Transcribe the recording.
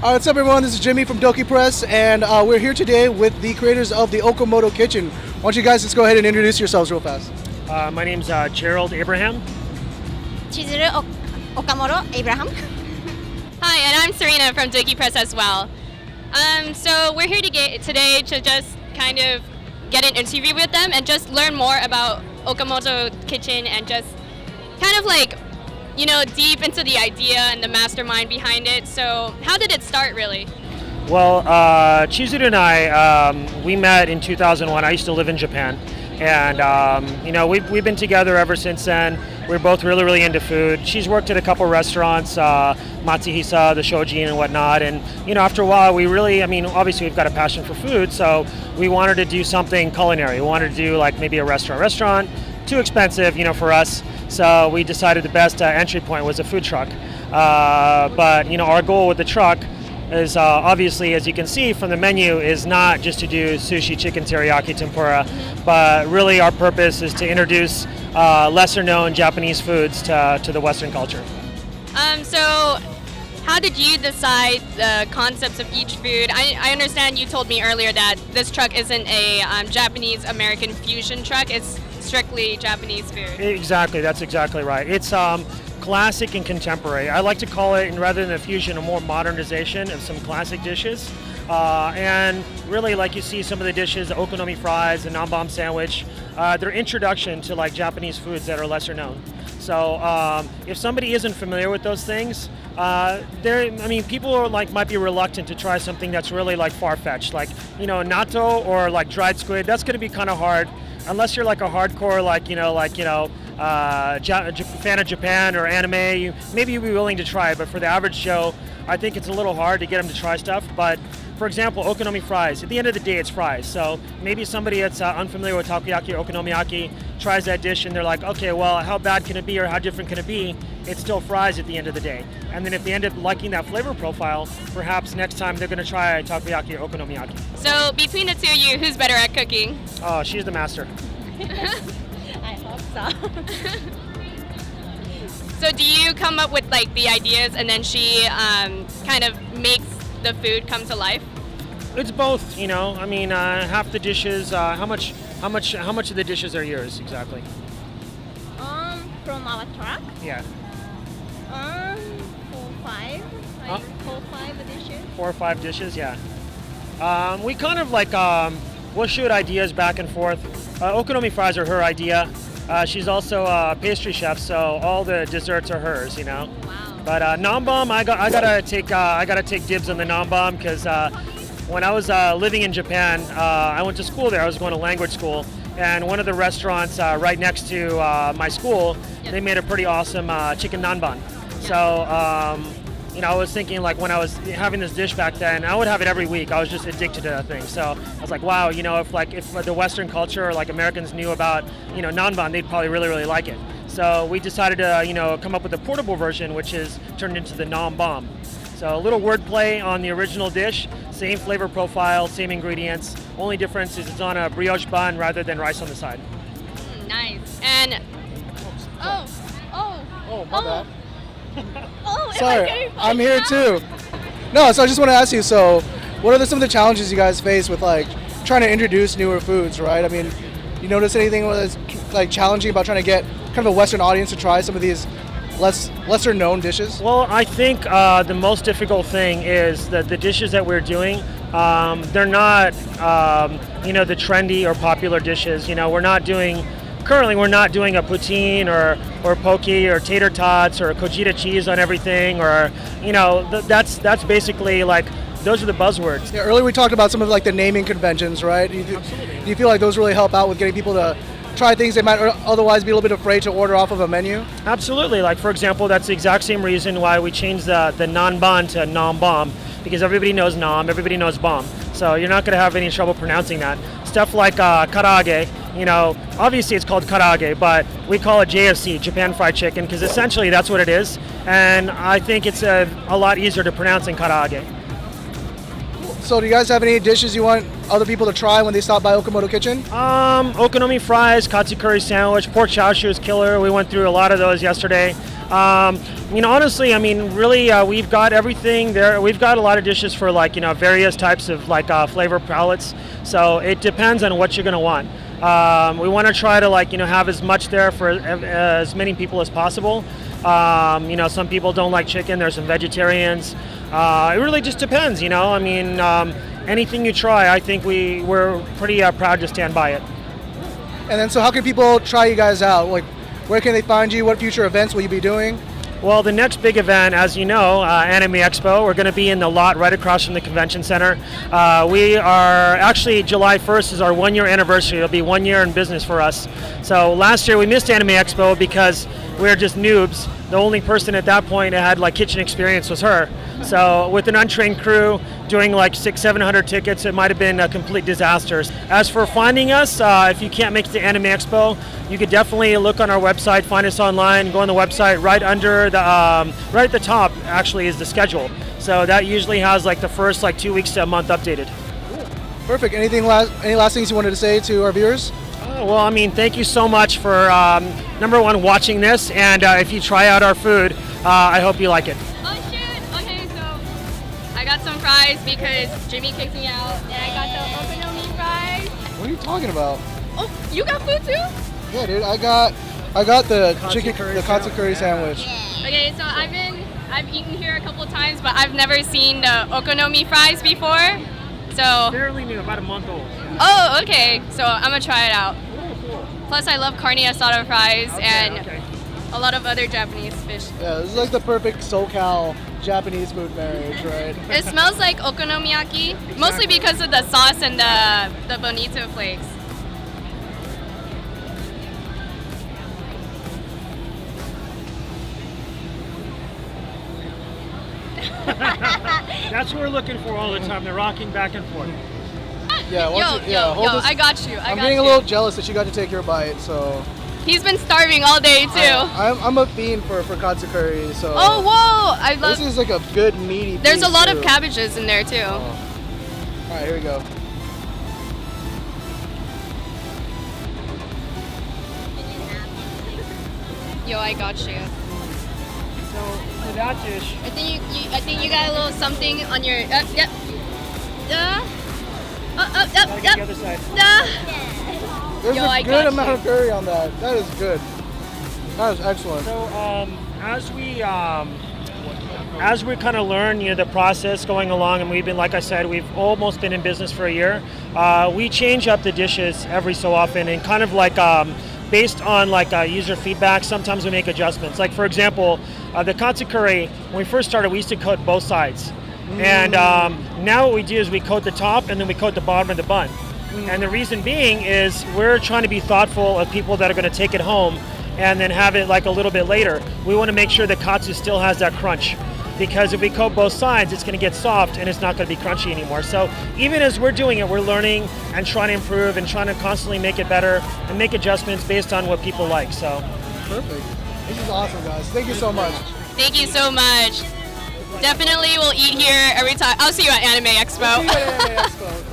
What's up, everyone? This is Jimmy from Dokipress, and we're here today with the creators of the Okamoto Kitchen. Why don't you guys just go ahead and introduce yourselves real fast? My name's Gerald Abraham. Chizuru Okamoto Abraham. Hi, and I'm Serrina from Dokipress as well. So we're here today to just kind of get an interview with them and just learn more about Okamoto Kitchen and just kind of like, you know, deep into the idea and the mastermind behind it. So how did it start, really? Well, Chizuru and I, we met in 2001. I used to live in Japan. And, you know, we've been together ever since then. We're both really, really into food. She's worked at a couple restaurants, Matsuhisa, the Shoji, and whatnot. And, you know, after a while, we really, I mean, obviously we've got a passion for food, so we wanted to do something culinary. We wanted to do, like, maybe a restaurant. Too expensive, you know, for us. So we decided the best entry point was a food truck. But, you know, our goal with the truck is obviously, as you can see from the menu, is not just to do sushi, chicken, teriyaki, tempura, but really our purpose is to introduce lesser known Japanese foods to the Western culture. So how did you decide the concepts of each food? I understand you told me earlier that this truck isn't a Japanese-American fusion truck. It's strictly Japanese food. Exactly, that's exactly right. It's classic and contemporary. I like to call it, and rather than a fusion, a more modernization of some classic dishes. And really, like you see some of the dishes, the Okonomiyaki Fries, the Nanbam sandwich, they're introduction to like Japanese foods that are lesser known. So if somebody isn't familiar with those things, people are like might be reluctant to try something that's really like far-fetched, like, you know, natto or like dried squid. That's going to be kind of hard unless you're like a hardcore fan of Japan or anime. Maybe you'd be willing to try it, but for the average Joe, I think it's a little hard to get them to try stuff. But for example, Okonomiyaki Fries, at the end of the day, it's fries. So maybe somebody that's unfamiliar with takoyaki or okonomiyaki tries that dish and they're like, okay, well, how bad can it be or how different can it be? It's still fries at the end of the day. And then if they end up liking that flavor profile, perhaps next time they're going to try takoyaki or okonomiyaki. So between the two of you, who's better at cooking? Oh, she's the master. I hope so. So do you come up with like the ideas and then she kind of makes the food come to life? It's both, you know. I mean, half the dishes. How much of the dishes are yours exactly? From our truck, Yeah. 4-5 dishes. 4 or 5 dishes, yeah. We kind of like we'll shoot ideas back and forth. Okonomiyaki Fries are her idea. She's also a pastry chef, so all the desserts are hers, you know. Wow. But Nanbam, I gotta take dibs on the Nanbam because when I was living in Japan, I went to school there. I was going to language school, and one of the restaurants right next to my school, they made a pretty awesome chicken nanban. So you know, I was thinking like when I was having this dish back then, I would have it every week. I was just addicted to that thing. So I was like, wow, you know, if the Western culture or like Americans knew about, you know, nanban, they'd probably really, really like it. So we decided to, you know, come up with a portable version, which is turned into the nanbam. So a little wordplay on the original dish, same flavor profile, same ingredients. Only difference is it's on a brioche bun rather than rice on the side. Nice. And My bad. Oh, Sorry, I'm here too. No, so I just want to ask you, so what are some of the challenges you guys face with like trying to introduce newer foods, right? I mean, you notice anything that's like challenging about trying to get kind of a Western audience to try some of these lesser known dishes? Well, I think the most difficult thing is that the dishes that we're doing, they're not, you know, the trendy or popular dishes. You know, currently we're not doing a poutine or poke or tater tots or Kojita cheese on everything, or, you know, that's basically like, those are the buzzwords. Yeah, earlier we talked about some of like the naming conventions, right? Do you feel like those really help out with getting people to try things they might otherwise be a little bit afraid to order off of a menu? Absolutely. Like, for example, that's the exact same reason why we changed the nanban to nanbam, because everybody knows nam, everybody knows bam. So you're not going to have any trouble pronouncing that. Stuff like karaage, you know, obviously it's called karaage, but we call it JFC, Japan Fried Chicken, because essentially that's what it is. And I think it's a lot easier to pronounce than karaage. So do you guys have any dishes you want other people to try when they stop by Okamoto Kitchen? Okonomiyaki Fries, katsu curry sandwich, pork chao is killer. We went through a lot of those yesterday. Honestly, really, we've got everything there. We've got a lot of dishes for various types of flavor palettes. So it depends on what you're gonna want. We want to try to have as much there for as many people as possible. Some people don't like chicken. There's some vegetarians. It really just depends. Anything you try, I think we're pretty proud to stand by it. And then, so how can people try you guys out? Like, where can they find you? What future events will you be doing? Well, the next big event, as you know, Anime Expo, we're going to be in the lot right across from the convention center. We are actually, July 1st is our 1 year anniversary. It'll be 1 year in business for us. So last year we missed Anime Expo because we were just noobs. The only person at that point that had kitchen experience was her. So with an untrained crew doing 600-700 tickets, it might have been a complete disaster. As for finding us, if you can't make it to Anime Expo, you could definitely look on our website, find us online, go on the website. Right under the right at the top actually is the schedule. So that usually has the first 2 weeks to a month updated. Perfect. Any last things you wanted to say to our viewers? Well, thank you so much for number one, watching this, and if you try out our food, I hope you like it. Oh shoot! Okay, so I got some fries because Jimmy kicked me out, and I got the Okonomiyaki fries. What are you talking about? Oh, you got food too? Yeah, dude. I got the katsu curry sandwich. Okay, so I've eaten here a couple times, but I've never seen the Okonomiyaki fries before. So Fairly new, about a month old. oh, okay. So I'm gonna try it out. Plus, I love carne asada fries and a lot of other Japanese fish. Yeah, this is the perfect SoCal Japanese food marriage, right? It smells like okonomiyaki, mostly because of the sauce and the bonito flakes. That's what we're looking for all the time. They're rocking back and forth. Yeah, Yo, I got you. I'm getting a little jealous that you got to take your bite, so. He's been starving all day too. I'm a fiend for katsu curry, so. Oh, whoa! I love. This is a good meaty. There's a piece, lot too. of cabbages in there too. Oh. All right, here we go. Yo, I got you. So for that dish, I think you got a little something on your. Yep. gotta get the other side. There's Yo, I a good got amount you. of curry on that. That is good. That is excellent. So as we kind of learn, the process going along, and we've been, like I said, we've almost been in business for a year. We change up the dishes every so often, and kind of based on user feedback, sometimes we make adjustments. Like for example, the katsu curry, when we first started, we used to coat both sides. And now what we do is we coat the top and then we coat the bottom of the bun. And the reason being is we're trying to be thoughtful of people that are going to take it home and then have it a little bit later. We want to make sure the katsu still has that crunch, because if we coat both sides, it's going to get soft and it's not going to be crunchy anymore. So even as we're doing it, we're learning and trying to improve and trying to constantly make it better and make adjustments based on what people like. So Perfect. This is awesome, guys. Thank you so much. Thank you so much. Definitely will eat here every time. I'll see you at Anime Expo. See you at Anime Expo.